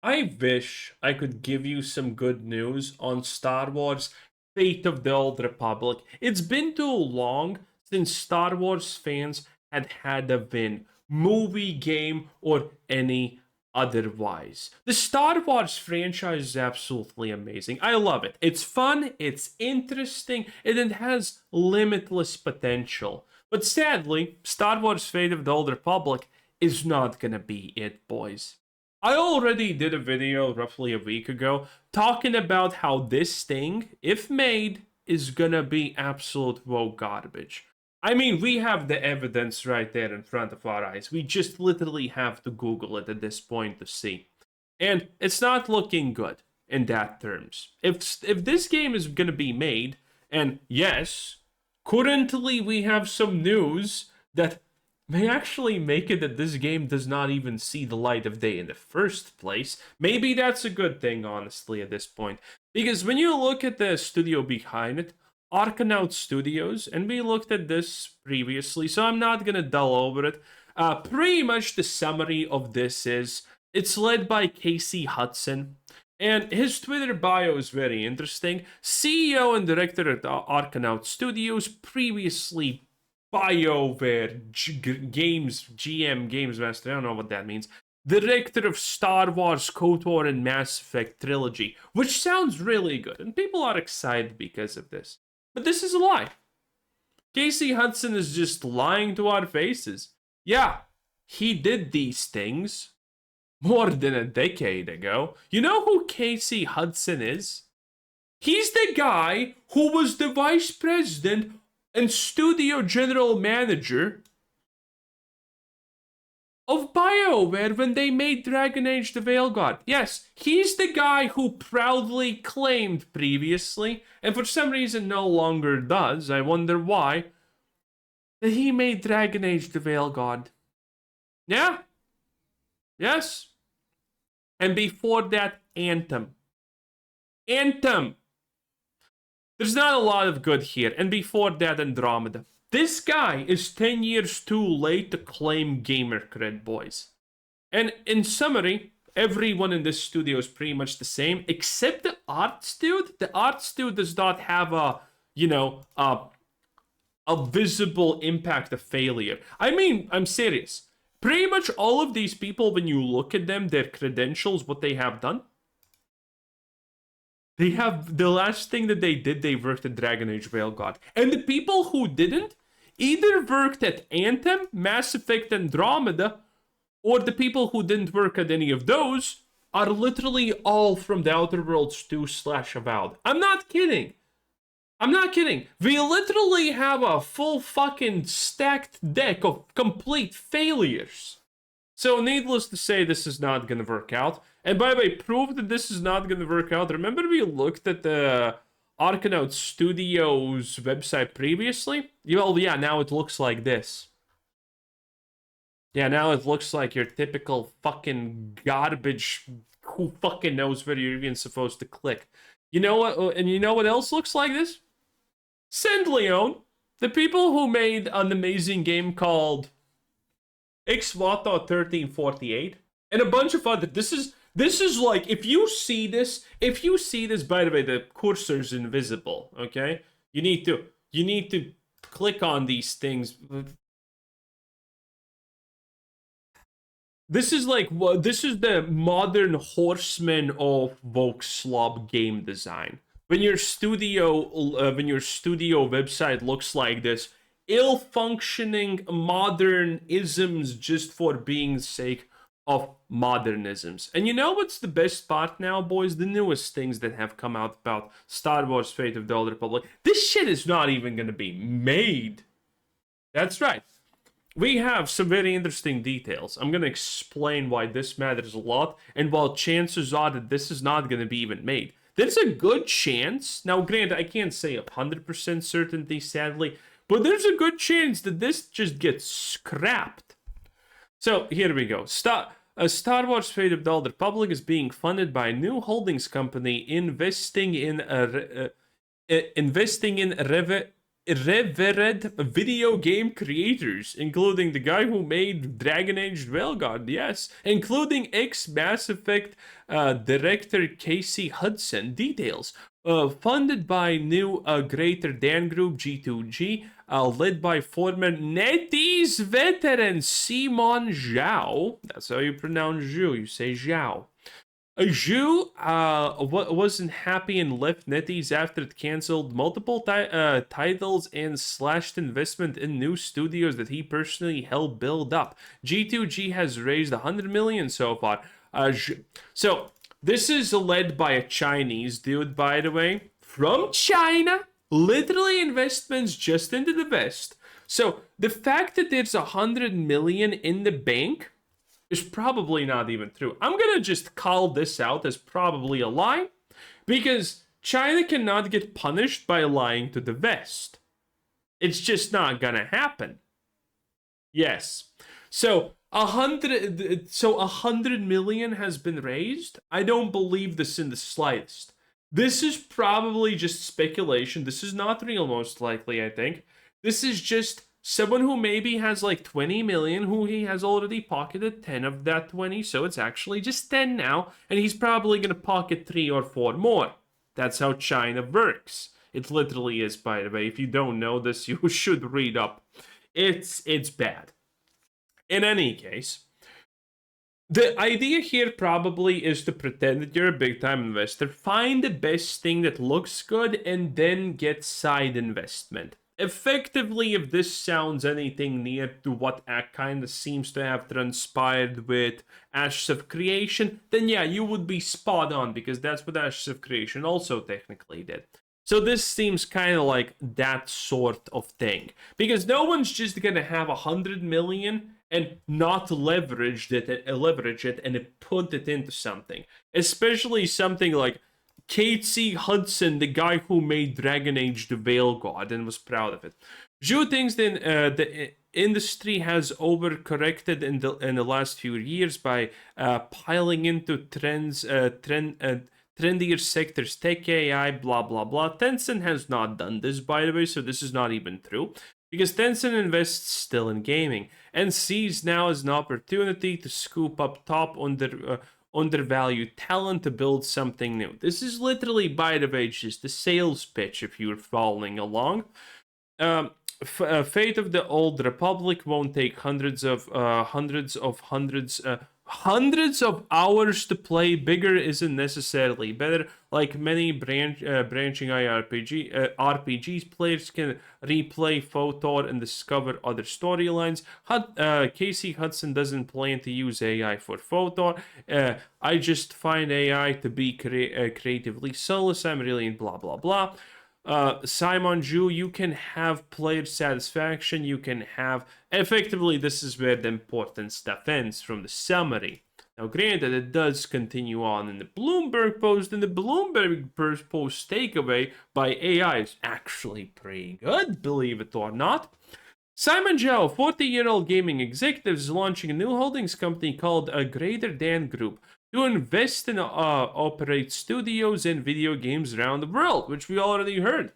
I wish I could give you some good news on Star Wars Fate of the Old Republic. It's been too long since Star Wars fans had a win, movie, game, or any otherwise. The Star Wars franchise is absolutely amazing. I love it. It's fun, it's interesting, and it has limitless potential. But sadly, Star Wars Fate of the Old Republic is not gonna be it, boys. I already did a video roughly a week ago talking about how this thing, if made, is gonna be absolute woke garbage. I mean, we have the evidence right there in front of our eyes. We just literally have to Google it at this point to see. And it's not looking good in that terms. If this game is gonna be made, and yes, currently we have some news that may actually make it that this game does not even see the light of day in the first place. Maybe that's a good thing, honestly, at this point. Because when you look at the studio behind it, Arcanaut Studios, and we looked at this previously, so I'm not gonna dull over it. Pretty much the summary of this is, it's led by Casey Hudson, and his Twitter bio is very interesting. CEO and director at Arcanaut Studios, previously BioWare Games GM Games Master. I don't know what that means. Director of Star Wars, KOTOR, and Mass Effect trilogy, which sounds really good, and people are excited because of this. But this is a lie. Casey Hudson is just lying to our faces. Yeah, he did these things more than a decade ago. You know who Casey Hudson is? He's the guy who was the vice president and studio general manager of BioWare when they made Dragon Age the Veilguard. Yes, he's the guy who proudly claimed previously, and for some reason no longer does, I wonder why, that he made Dragon Age the Veilguard. Yeah. Yes. And before that, Anthem. Anthem! There's not a lot of good here, and before that, Andromeda. This guy is 10 years too late to claim gamer cred, boys. And in summary, everyone in this studio is pretty much the same, except the arts dude. The arts dude does not have a visible impact of failure. I mean, I'm serious. Pretty much all of these people, when you look at them, their credentials, what they have done, they have, the last thing that they did, they worked at Dragon Age Veilguard. And the people who didn't either worked at Anthem, Mass Effect Andromeda, or the people who didn't work at any of those are literally all from the Outer Worlds 2/Avowed. I'm not kidding. I'm not kidding. We literally have a full fucking stacked deck of complete failures. So needless to say, this is not gonna work out. And by the way, proof that this is not gonna work out. Remember we looked at the Arcanaut Studios website previously? Well, yeah, now it looks like this. Yeah, now it looks like your typical fucking garbage. Who fucking knows where you're even supposed to click? You know what? And you know what else looks like this? Sendleon, the people who made an amazing game called Xwata 1348, and a bunch of other. This is like, if you see this, by the way, the cursor's invisible, okay? You need to click on these things. This is like, this is the modern horseman of woke slob game design. When your studio website looks like this, ill-functioning modern isms just for being sake of modernisms. And you know what's the best part now, boys? The newest things that have come out about Star Wars Fate of the Old Republic. This shit is not even gonna be made. That's right. We have some very interesting details. I'm gonna explain why this matters a lot, and while chances are that this is not gonna be even made, there's a good chance. Now, granted, I can't say 100% certainty, sadly, but there's a good chance that this just gets scrapped. So, here we go. Star Wars Fate of the Old Republic is being funded by a new holdings company investing in revered video game creators, including the guy who made Dragon Age Veilguard, yes, including ex-Mass Effect director Casey Hudson. Details. Funded by new Greater Dan Group, G2G, led by former NetEase veteran Simon Zhao. That's how you pronounce Zhou. You say Zhao. Zhu wasn't happy and left NetEase after it canceled multiple titles and slashed investment in new studios that he personally helped build up. G2G has raised 100 million so far. So this is led by a Chinese dude, by the way, from China. Literally investments just into the West. So the fact that there's 100 million in the bank is probably not even true. I'm gonna just call this out as probably a lie, because China cannot get punished by lying to the West. It's just not gonna happen. Yes. So 100 million has been raised. I don't believe this in the slightest. This is probably just speculation. This is not real, most likely, I think. This is just someone who maybe has like 20 million, who he has already pocketed 10 of that 20, so it's actually just 10 now, and he's probably gonna pocket 3 or 4 more. That's how China works. It literally is, by the way. If you don't know this, you should read up. It's bad. In any case, the idea here probably is to pretend that you're a big-time investor, find the best thing that looks good, and then get side investment. Effectively, if this sounds anything near to what kind of seems to have transpired with Ashes of Creation, then yeah, you would be spot on, because that's what Ashes of Creation also technically did. So this seems kind of like that sort of thing, because no one's just gonna have 100 million and not leverage it and put it into something, especially something like Casey Hudson, the guy who made Dragon Age the Veilguard and was proud of it. Zhu thinks the industry has overcorrected in the last few years by piling into trendier sectors, tech, AI, blah blah blah. Tencent has not done this, by the way, so this is not even true, because Tencent invests still in gaming and sees now as an opportunity to scoop up top undervalued talent to build something new. This is literally, by the way, just a sales pitch if you're following along. Fate of the Old Republic won't take hundreds of hours to play. Bigger isn't necessarily better. Like many branching RPGs, players can replay FOTOR and discover other storylines. Casey Hudson doesn't plan to use AI for FOTOR. I just find AI to be creatively soulless. I'm really in blah blah blah. Simon Zhu, you can have player satisfaction, you can have... Effectively, this is where the important stuff ends from the summary. Now, granted, it does continue on in the Bloomberg post, and the Bloomberg post takeaway by AI is actually pretty good, believe it or not. Simon Zhao, 40-year-old gaming executive, is launching a new holdings company called Greater Dan Group to invest and operate studios and video games around the world, which we already heard.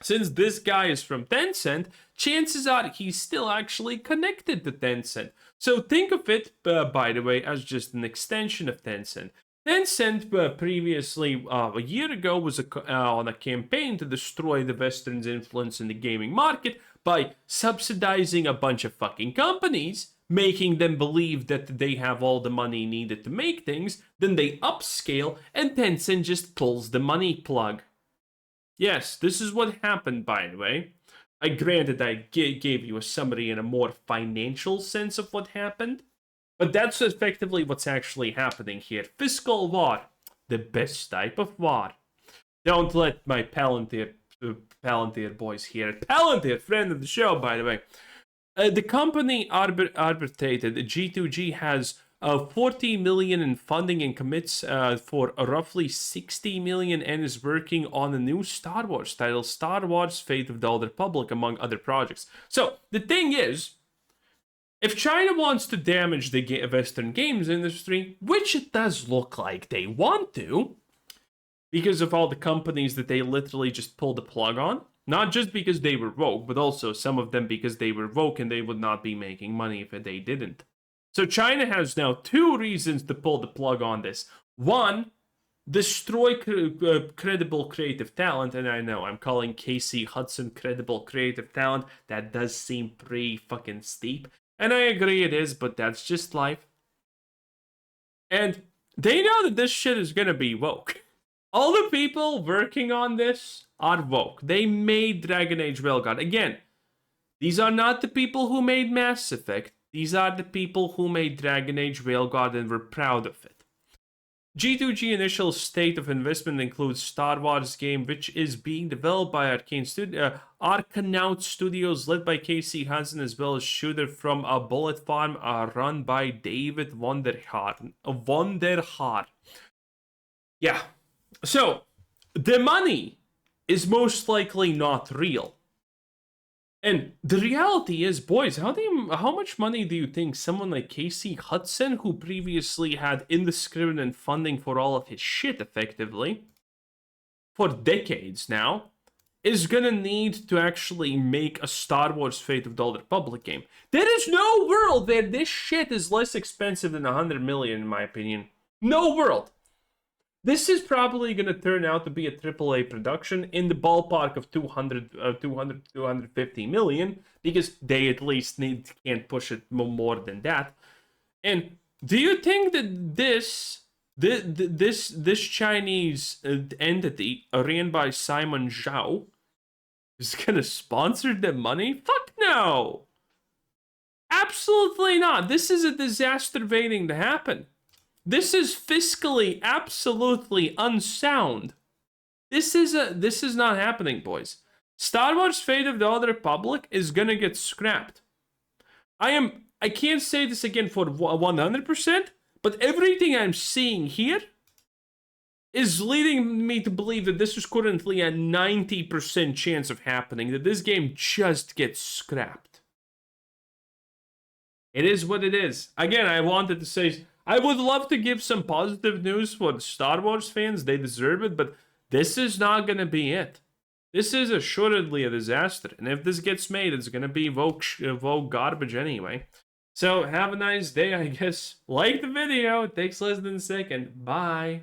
Since this guy is from Tencent, chances are he's still actually connected to Tencent. So think of it, by the way, as just an extension of Tencent. Tencent previously, a year ago, was on a campaign to destroy the Western's influence in the gaming market by subsidizing a bunch of fucking companies, making them believe that they have all the money needed to make things. Then they upscale, and Tencent just pulls the money plug. Yes, this is what happened, by the way. I gave you a summary in a more financial sense of what happened, but that's effectively what's actually happening here. Fiscal war, the best type of war. Don't let my Palantir boys hear it. Palantir, friend of the show, by the way. The company arbitrated. G2G has 40 million in funding and commits for roughly 60 million, and is working on a new Star Wars title, Star Wars Fate of the Old Republic, among other projects. So the thing is, if China wants to damage the Western games industry, which it does look like they want to, because of all the companies that they literally just pulled the plug on, Not just because they were woke, but also some of them because they were woke and they would not be making money if they didn't. So China has now two reasons to pull the plug on this. One, destroy credible creative talent, and I know I'm calling Casey Hudson credible creative talent. That does seem pretty fucking steep, and I agree it is, but that's just life. And they know that this shit is gonna be woke. All the people working on this are woke. They made Dragon Age Veilguard. Again, these are not the people who made Mass Effect. These are the people who made Dragon Age Veilguard and were proud of it. G2G initial state of investment includes Star Wars game, which is being developed by Arcanaut Studios, led by Casey Hudson, as well as shooter from a Bullet Farm, run by David Wonderhart. Yeah. So, the money is most likely not real. And the reality is, boys, how much money do you think someone like Casey Hudson, who previously had indiscriminate funding for all of his shit effectively, for decades now, is gonna need to actually make a Star Wars Fate of the Old Republic game? There is no world where this shit is less expensive than 100 million, in my opinion. No world. This is probably going to turn out to be a AAA production in the ballpark of 250 million, because they at least can't push it more than that. And do you think that this Chinese entity ran by Simon Zhao is going to sponsor the money? Fuck no! Absolutely not. This is a disaster waiting to happen. This is fiscally absolutely unsound. This is not happening, boys. Star Wars Fate of the Old Republic is gonna get scrapped. I can't say this again for 100%, but everything I'm seeing here is leading me to believe that this is currently a 90% chance of happening, that this game just gets scrapped. It is what it is. Again, I wanted to say, I would love to give some positive news for the Star Wars fans. They deserve it, but this is not going to be it. This is assuredly a disaster. And if this gets made, it's going to be woke garbage anyway. So have a nice day, I guess. Like the video. It takes less than a second. Bye.